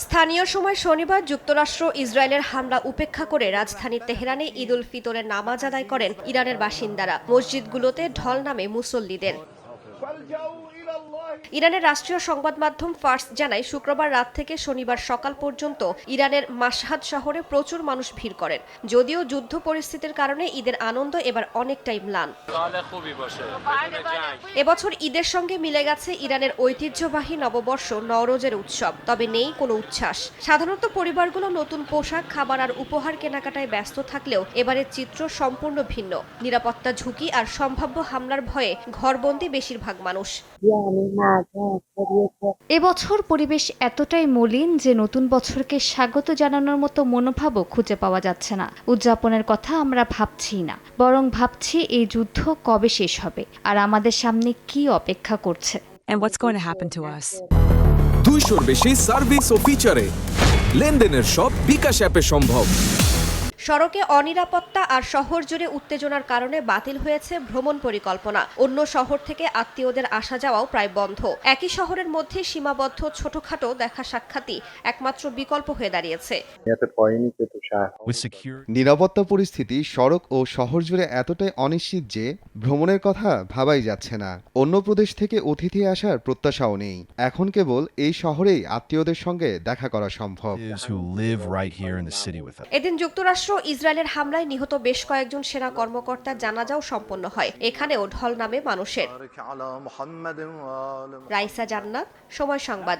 স্থানীয় সময় শনিবার যুক্তরাষ্ট্র ইসরায়েলের হামলা উপেক্ষা করে রাজধানী তেহরানে ঈদ উল ফিতরের নামাজ আদায় করেন ইরানের বাসিন্দারা। মসজিদগুলোতে ঢল নামে মুসল্লিদের। ইরানের রাষ্ট্রীয় সংবাদ মাধ্যম ফার্স জানায়, শুক্রবার রাত থেকে শনিবার সকাল পর্যন্ত ইরানের মাশহাদ শহরে প্রচুর মানুষ ভিড় করেন। যদিও যুদ্ধ পরিস্থিতির কারণে ঈদের আনন্দ এবার অনেকটাই ম্লান। এবছর ঈদের সঙ্গে মিলে গেছে ইরানের ঐতিহ্যবাহী নববর্ষ নওরোজের উৎসব, তবে নেই কোনো উচ্ছ্বাস। সাধারণত পরিবারগুলো নতুন পোশাক, খাবার আর উপহার কেনাকাটায় ব্যস্ত থাকলেও এবারের চিত্র সম্পূর্ণ ভিন্ন। নিরাপত্তা ঝুঁকি আর সম্ভাব্য হামলার ভয়ে ঘরবন্দি বেশিরভাগ মানুষ। এবছর পরিবেশ এতটাই মলিন যে নতুন বছরকে স্বাগত জানানোর মতো মনোভাবও খুঁজে পাওয়া যাচ্ছে না। উদযাপনের কথা আমরা ভাবছিই না, বরং ভাবছি এই যুদ্ধ কবে শেষ হবে আর আমাদের সামনে কি অপেক্ষা করছে। And what's going to happen to us? 200-র বেশি সার্ভিস ও ফিচারে লেনদেনের সব বিকাশ অ্যাপে সম্ভব। সড়কে অনিরাপত্তা আর শহর জুড়ে উত্তেজনার কারণে বাতিল হয়েছে ভ্রমণ পরিকল্পনা। অন্য শহর থেকে আত্মীয়দের আসা যাওয়াও প্রায় বন্ধ। একই শহরের মধ্যে সীমাবদ্ধ ছোটখাটো দেখা সাক্ষাৎই একমাত্র বিকল্প হয়ে দাঁড়িয়েছে। নিরাপত্তা পরিস্থিতি সড়ক ও শহর জুড়ে এতটাই অনিশ্চিত যে ভ্রমণের কথা ভাবাই যাচ্ছে না। অন্য প্রদেশ থেকে অতিথি আসার প্রত্যাশাও নেই। এখন কেবল এই শহরেই আত্মীয়দের সঙ্গে দেখা করা সম্ভব। এদিন যুক্তরাষ্ট্র ইসরায়েলের হামলায় নিহত বেশ কয়েকজন সেনা কর্মকর্তার জানাজাও সম্পন্ন হয়। এখানেও ঢল নামে মানুষের। রাইসা জান্নাত, সময় সংবাদ।